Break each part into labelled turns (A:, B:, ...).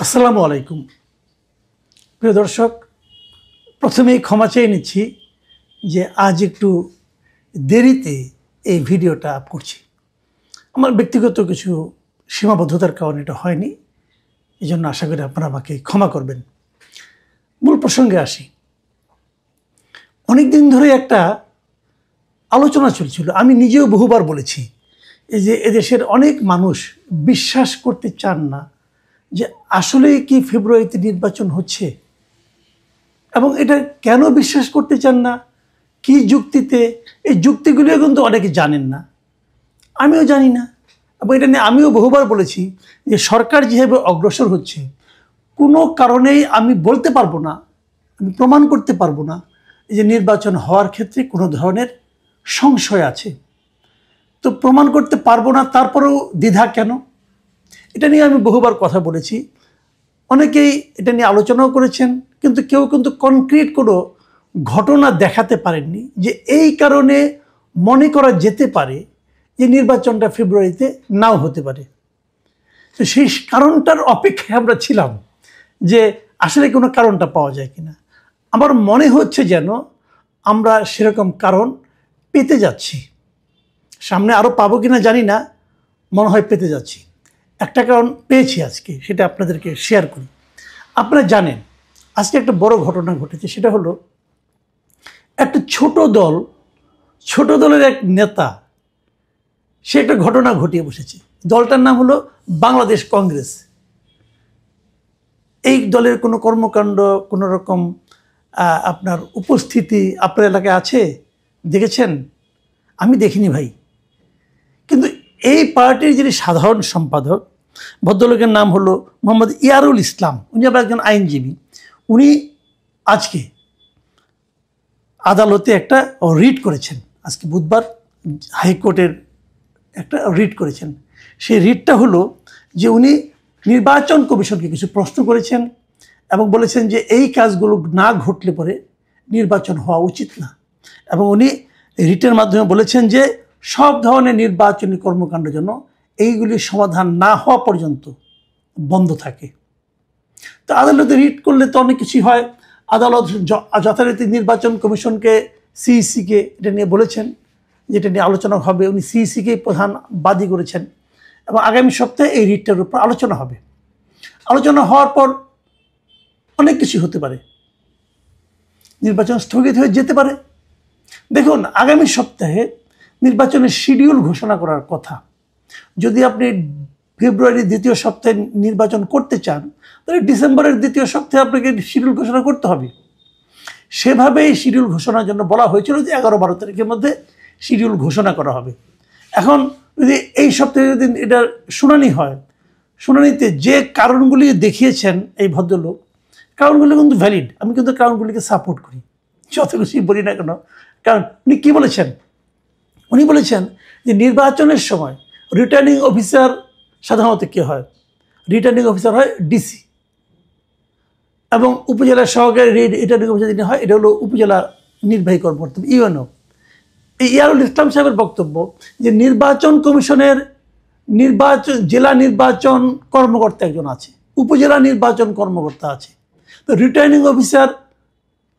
A: আসসালামু আলাইকুম প্রিয় দর্শক, প্রথমেই ক্ষমা চেয়ে নিচ্ছি যে আজ একটু দেরিতে এই ভিডিওটা আপ করছি। আমার ব্যক্তিগত কিছু সীমাবদ্ধতার কারণে এটা হয়নি, এই জন্য আশা করি আপনারা আমাকে ক্ষমা করবেন। মূল প্রসঙ্গে আসি। অনেক দিন ধরে একটা আলোচনা চলছিল, আমি নিজেও বহুবার বলেছি এই যে এদেশের অনেক মানুষ বিশ্বাস করতে চান না যে আসলেই কি ফেব্রুয়ারিতে নির্বাচন হচ্ছে, এবং এটা কেন বিশ্বাস করতে চান না, কি যুক্তিতে। এই যুক্তিগুলিও কিন্তু অনেকে জানেন না, আমিও জানি না। এবং এটা নিয়ে আমিও বহুবার বলেছি যে সরকার যেভাবে অগ্রসর হচ্ছে, কোনো কারণেই আমি বলতে পারবো না, আমি প্রমাণ করতে পারবো না যে নির্বাচন হওয়ার ক্ষেত্রে কোনো ধরনের সংশয় আছে। তো প্রমাণ করতে পারবো না, তারপরেও দ্বিধা কেন? এটা নিয়ে আমি বহুবার কথা বলেছি, অনেকেই এটা নিয়ে আলোচনাও করেছেন, কিন্তু কেউ কিন্তু কনক্রিট কোনো ঘটনা দেখাতে পারেননি যে এই কারণে মনে করা যেতে পারে যে নির্বাচনটা ফেব্রুয়ারিতে নাও হতে পারে। তো সেই কারণটার অপেক্ষায় আমরা ছিলাম যে আসলে কোনো কারণটা পাওয়া যায় কিনা। আমার মনে হচ্ছে যেন আমরা সেরকম কারণ পেতে যাচ্ছি, সামনে আরও পাবো কিনা জানি না, মনে হয় পেতে যাচ্ছি। একটা কারণ পেয়েছি আজকে, সেটা আপনাদেরকে শেয়ার করি। আপনারা জানেন আজকে একটা বড় ঘটনা ঘটেছে, সেটা হলো একটা ছোট দলের এক নেতা, সে একটা ঘটনা ঘটিয়ে বসেছে। দলটার নাম হলো বাংলাদেশ কংগ্রেস। এই দলের কোনো কর্মকাণ্ড, কোনো রকম আপনার উপস্থিতি আপনার এলাকায় আছে, দেখেছেন? আমি দেখিনি ভাই। কিন্তু এই পার্টির যিনি সাধারণ সম্পাদক, ভদ্রলোকের নাম হলো মোহাম্মদ ইয়ারুল ইসলাম, উনি আবার একজন আইনজীবী। উনি আজকে আদালতে একটা রিট করেছেন, আজকে বুধবার হাইকোর্টের একটা রিট করেছেন। সেই রিটটা হলো যে উনি নির্বাচন কমিশনকে কিছু প্রশ্ন করেছেন এবং বলেছেন যে এই কাজগুলো না ঘটলে পরে নির্বাচন হওয়া উচিত না। এবং উনি রিটের মাধ্যমে বলেছেন যে সব ধরনের নির্বাচনী কর্মকাণ্ডের জন্য এইগুলির সমাধান না হওয়া পর্যন্ত বন্ধ থাকে। তো আদালতে রিট করলে তো অনেক কিছুই হয়। আদালত যথারীতি নির্বাচন কমিশনকে, সিইসিকে এটা নিয়ে বলেছেন, যেটা নিয়ে আলোচনা হবে। উনি সিইসিকে প্রধান বাদী করেছেন এবং আগামী সপ্তাহে এই রিটটার উপর আলোচনা হবে। আলোচনা হওয়ার পর অনেক কিছু হতে পারে, নির্বাচন স্থগিত হয়ে যেতে পারে। দেখুন, আগামী সপ্তাহে নির্বাচনের শিডিউল ঘোষণা করার কথা। যদি আপনি ফেব্রুয়ারির দ্বিতীয় সপ্তাহে নির্বাচন করতে চান, তাহলে ডিসেম্বরের দ্বিতীয় সপ্তাহে আপনাকে শিডিউল ঘোষণা করতে হবে। সেভাবেই শিডিউল ঘোষণার জন্য বলা হয়েছিল যে 11-12 তারিখের মধ্যে শিডিউল ঘোষণা করা হবে। এখন যদি এই সপ্তাহে যদি এটার শুনানি হয়, শুনানিতে যে কারণগুলি দেখিয়েছেন এই ভদ্রলোক, কারণগুলি কিন্তু ভ্যালিড। আমি কিন্তু কারণগুলিকে সাপোর্ট করি, যত কিছুই বলি না কেন। কারণ উনি কী বলেছেন? উনি বলেছেন যে নির্বাচনের সময় রিটার্নিং অফিসার সাধারণত কে হয়? রিটার্নিং অফিসার হয় ডিসি, এবং উপজেলা সহকারী রিটার্নিং অফিসার যিনি হয় এটা হলো উপজেলা নির্বাহী কর্মকর্তা, ইউএনও। এই ইয়ারুল ইসলাম সাহেবের বক্তব্য যে নির্বাচন কমিশনের জেলা নির্বাচন কর্মকর্তা একজন আছে, উপজেলা নির্বাচন কর্মকর্তা আছে। তো রিটার্নিং অফিসার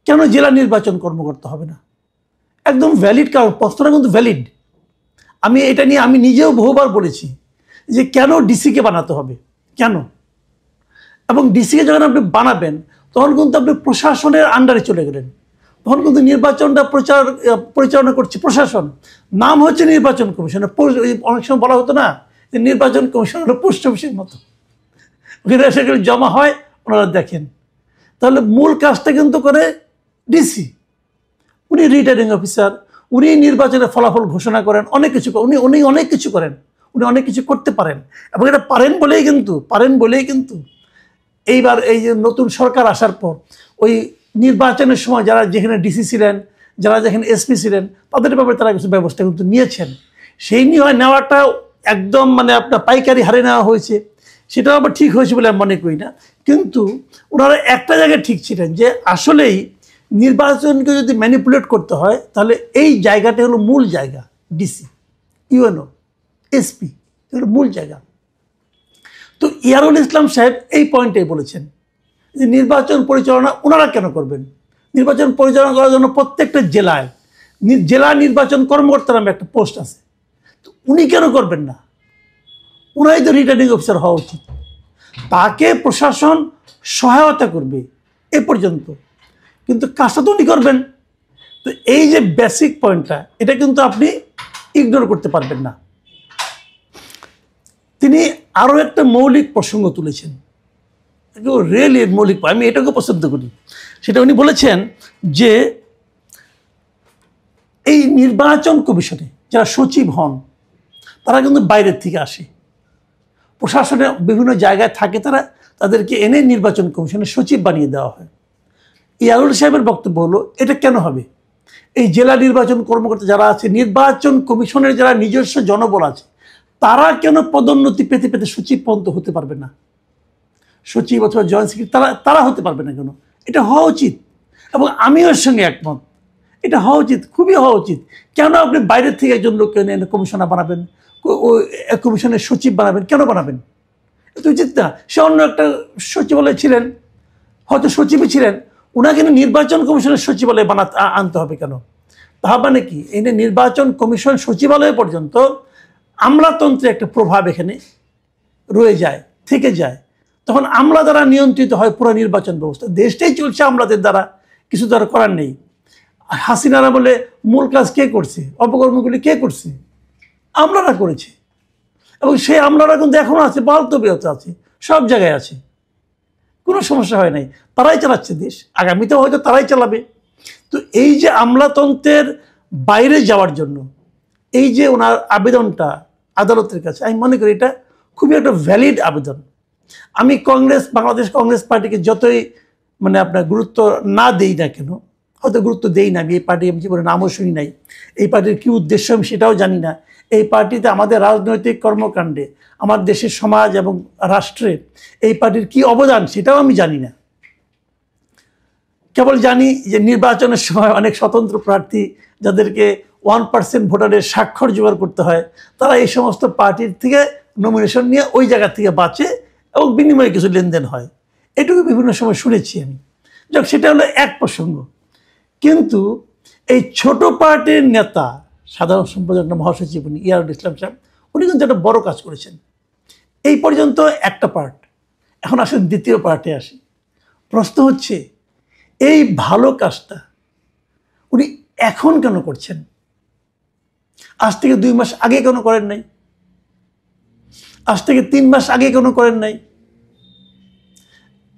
A: কেন জেলা নির্বাচন কর্মকর্তা হবে না? একদম ভ্যালিড কারণ, প্রশ্নটা কিন্তু ভ্যালিড। এটা নিয়ে আমি নিজেও বহুবার বলেছি যে কেন ডিসিকে বানাতে হবে, কেন? এবং ডিসিকে যখন আপনি বানাবেন তখন কিন্তু আপনি প্রশাসনের আন্ডারে চলে গেলেন, তখন কিন্তু নির্বাচনটা পরিচালনা করছে প্রশাসন, নাম হচ্ছে নির্বাচন কমিশন। অনেক সময় বলা হতো না যে নির্বাচন কমিশন হলো পোস্ট অফিসের মতো, ওখানে সেগুলো জমা হয়, ওনারা দেখেন। তাহলে মূল কাজটা কিন্তু করে ডিসি। উনি রিটার্নিং অফিসার, উনি নির্বাচনের ফলাফল ঘোষণা করেন, অনেক কিছু উনি অনেক কিছু করেন, উনি অনেক কিছু করতে পারেন। এবং এটা পারেন বলেই কিন্তু এইবার এই যে নতুন সরকার আসার পর ওই নির্বাচনের সময় যারা যেখানে ডিসি ছিলেন, যারা যেখানে এসপি ছিলেন, তাদের ব্যাপারে তারা কিছু ব্যবস্থা কিন্তু নিয়েছেন। সেই নিয়ে নেওয়াটা একদম আপনার পাইকারি হারে নেওয়া হয়েছে, সেটাও আবার ঠিক হয়েছে বলে আমি মনে করি না। কিন্তু ওনারা একটা জায়গায় ঠিক ছিলেন যে আসলেই নির্বাচনকে যদি ম্যানিপুলেট করতে হয় তাহলে এই জায়গাটা হলো মূল জায়গা। ডিসি, ইউএনও, এসপি হলো মূল জায়গা। তো ইয়ারুল ইসলাম সাহেব এই পয়েন্টটাই বলেছেন যে নির্বাচন পরিচালনা ওনারা কেন করবেন? নির্বাচন পরিচালনা করার জন্য প্রত্যেকটা জেলায় জেলা নির্বাচন কর্মকর্তা নামে একটা পোস্ট আছে, তো উনি কেন করবেন না? উনাই তো রিটার্নিং অফিসার হওয়া উচিত, তাকে প্রশাসন সহায়তা করবে এ পর্যন্ত, কিন্তু কাজটা তো উনি করবেন। তো এই যে বেসিক পয়েন্টটা, এটা কিন্তু আপনি ইগনোর করতে পারবেন না। তিনি আরও একটা মৌলিক প্রসঙ্গ তুলেছেন, রিয়েলি মৌলিক, আমি এটাকে পছন্দ করি। সেটা উনি বলেছেন যে এই নির্বাচন কমিশনে যারা সচিব হন তারা কিন্তু বাইরের থেকে আসে, প্রশাসনে বিভিন্ন জায়গায় থাকে, তাদেরকে এনে নির্বাচন কমিশনের সচিব বানিয়ে দেওয়া হয়। ইয়ারুল সাহেবের বক্তব্য হলো এটা কেন হবে? এই জেলা নির্বাচন কর্মকর্তা যারা আছে, নির্বাচন কমিশনের যারা নিজস্ব জনবল আছে, তারা কেন পদোন্নতি পেতে পেতে সচিব পর্যন্ত হতে পারবে না? সচিব অথবা জয়েন্ট সেক্রেটারি তারা হতে পারবে না কেন? এটা হওয়া উচিত, এবং আমিও এর সঙ্গে একমত, এটা হওয়া উচিত, খুবই হওয়া উচিত। কেন আপনি বাইরের থেকে একজন লোককে এনে কমিশনার বানাবেন, কমিশনের সচিব বানাবেন? কেন বানাবেন? এটা উচিত না। সে অন্য একটা সচিবালয় ছিলেন, হয়তো সচিবই ছিলেন, ওনাকে নির্বাচন কমিশনের সচিবালয়ে আনতে হবে কেন? তা মানে কি, এই নির্বাচন কমিশন সচিবালয় পর্যন্ত আমলাতন্ত্রে একটা প্রভাব এখানে রয়ে যায়, থেকে যায়। তখন আমলা দ্বারা নিয়ন্ত্রিত হয় পুরো নির্বাচন ব্যবস্থা, দেশটাই চলছে আমলাদের দ্বারা, কিছু দ্বারা করার নেই। হাসিনারা বলে মূল কাজ কে করছে, অপকর্মগুলি কে করছে? আমলারা করেছে, এবং সেই আমলারা কিন্তু এখনো আছে, বহাল তবিয়তে আছে, সব জায়গায় আছে, কোনো সমস্যা হয় নাই, তারাই চালাচ্ছে দেশ, আগামীতেও হয়তো তারাই চালাবে। তো এই যে আমলাতন্ত্রের বাইরে যাওয়ার জন্য এই যে ওনার আবেদনটা আদালতের কাছে, আমি মনে করি এটা খুবই একটা ভ্যালিড আবেদন। আমি বাংলাদেশ কংগ্রেস পার্টিকে যতই আপনার গুরুত্ব না দেই না কেন, হয়তো গুরুত্ব দেই না, আমি এই পার্টি আমি জীবনে নামও শুনি নাই, এই পার্টির কী উদ্দেশ্য আমি সেটাও জানি না, এই পার্টিতে আমাদের রাজনৈতিক কর্মকাণ্ডে আমার দেশের সমাজ এবং রাষ্ট্রে এই পার্টির কী অবদান সেটাও আমি জানি না। কেবল জানি যে নির্বাচনের সময় অনেক স্বতন্ত্র প্রার্থী, যাদেরকে 1% ভোটারের স্বাক্ষর জোগাড় করতে হয়, তারা এই সমস্ত পার্টির থেকে নমিনেশন নিয়ে ওই জায়গা থেকে বাঁচে, এবং বিনিময়ে কিছু লেনদেন হয়, এটুকু বিভিন্ন সময় শুনেছি আমি। যাক, সেটা হলো এক প্রসঙ্গ। কিন্তু এই ছোট পার্টির নেতা, সাধারণ সম্পাদক মহাসচিব উনি ইয়ারুল ইসলাম সাহেব, উনি কিন্তু একটা বড় কাজ করেছেন। এই পর্যন্ত একটা পার্ট, এখন আসেন দ্বিতীয় পার্টে আসি। প্রশ্ন হচ্ছে এই ভালো কাজটা উনি এখন কেন করছেন? আজ থেকে 2 মাস আগে কেন করেন নাই? আজ থেকে 3 মাস আগে কেন করেন নাই?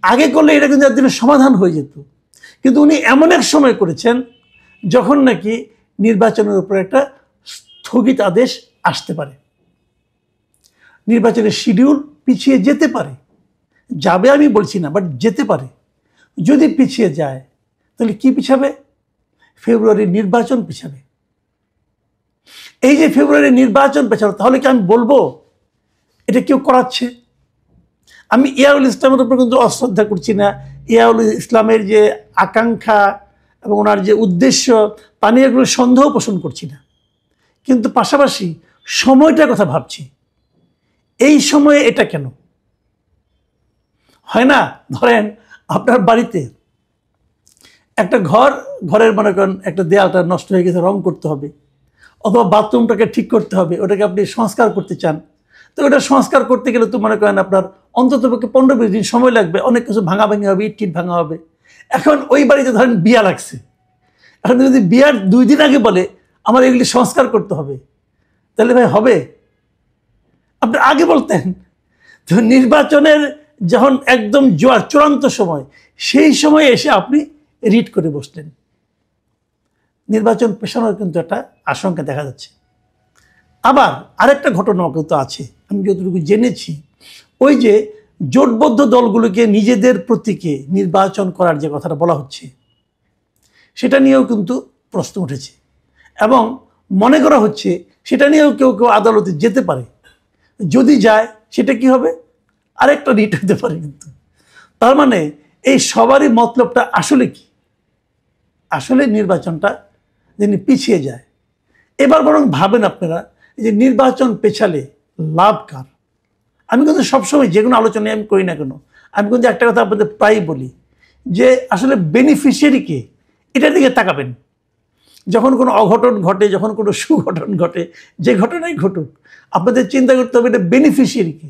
A: আগে করলে এটা কিন্তু একদিনের সমাধান হয়ে যেত, কিন্তু উনি এমন এক সময় করেছেন যখন নাকি নির্বাচনের উপর একটা স্থগিত আদেশ আসতে পারে, নির্বাচনের শিডিউল পিছিয়ে যেতে পারে, যাবে আমি বলছি না, বাট যেতে পারে। যদি পিছিয়ে যায় তাহলে কি পিছাবে? ফেব্রুয়ারির নির্বাচন পিছাবে। এই যে ফেব্রুয়ারির নির্বাচন পেছানো, তাহলে কি আমি বলবো এটা কেউ করাচ্ছে? আমি ইয়ারুল ইসলামের উপর কিন্তু অশ্রদ্ধা করছি না, ইয়ারুল ইসলামের যে আকাঙ্ক্ষা এবং ওনার যে উদ্দেশ্য তা নিয়ে এগুলো সন্দেহ পোষণ করছি না, কিন্তু পাশাপাশি সময়টার কথা ভাবছি। এই সময়ে এটা কেন হয় না? ধরেন আপনার বাড়িতে একটা ঘরের মনে করেন একটা দেয়ালটা নষ্ট হয়ে গেছে, রং করতে হবে, অথবা বাথরুমটাকে ঠিক করতে হবে, ওটাকে আপনি সংস্কার করতে চান, তো ওটা সংস্কার করতে গেলে তো মনে করেন আপনার অন্ততপক্ষে 15-20 দিন সময় লাগবে, অনেক কিছু ভাঙাভাঙি হবে, ইট ভাঙা হবে। এখন ওই বাড়িতে ধরেন বিয়া লাগছে, এখন যদি বিয়ার 2 দিন আগে বলে আমার এগুলি সংস্কার করতে হবে, তাহলে ভাই হবে? আপনি আগে বলতেন। তো নির্বাচনের যখন একদম চূড়ান্ত সময়, সেই সময়ে এসে আপনি রিট করে বসলেন, নির্বাচন পেছানোর কিন্তু একটা আশঙ্কা দেখা যাচ্ছে। আবার আরেকটা ঘটনা কিন্তু আছে, আমি যতটুকু জেনেছি, ওই যে জোটবদ্ধ দলগুলোকে নিজেদের প্রতীকে নির্বাচন করার যে কথাটা বলা হচ্ছে, সেটা নিয়েও কিন্তু প্রশ্ন উঠেছে, এবং মনে করা হচ্ছে সেটা নিয়েও কেউ কেউ আদালতে যেতে পারে। যদি যায় সেটা কি হবে? আরেকটা রিট হতে পারে। কিন্তু তার মানে এই সবারই মতলবটা আসলে কি? আসলে নির্বাচনটা যিনি পিছিয়ে যায়। এবার বরং ভাবেন আপনারা যে নির্বাচন পেছালে লাভ কার? আমি কিন্তু সবসময় যে কোনো আলোচনায় আমি করি না কেন, আমি কিন্তু একটা কথা আপনাদের প্রায় বলি যে আসলে বেনিফিশিয়ারিকে এটার দিকে তাকাবেন। যখন কোনো অঘটন ঘটে, যখন কোনো সুঘটন ঘটে, যে ঘটনাই ঘটুক, আপনাদের চিন্তা করতে হবে এটা বেনিফিশিয়ারিকে,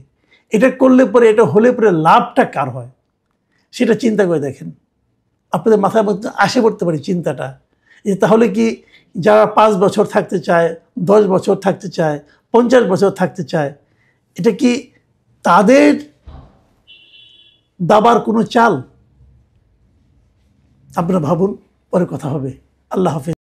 A: এটা করলে পরে, এটা হলে পরে লাভটা কার হয় সেটা চিন্তা করে দেখেন। আপনাদের মাথার মধ্যে আসে পড়তে পারে চিন্তাটা যে তাহলে কি যারা 5 বছর থাকতে চায়, 10 বছর থাকতে চায়, 50 বছর থাকতে চায়, এটা কি তাদের দাবার কোনো চাল? আপনারা ভাবুন, পরে কথা হবে। আল্লাহ হাফেজ।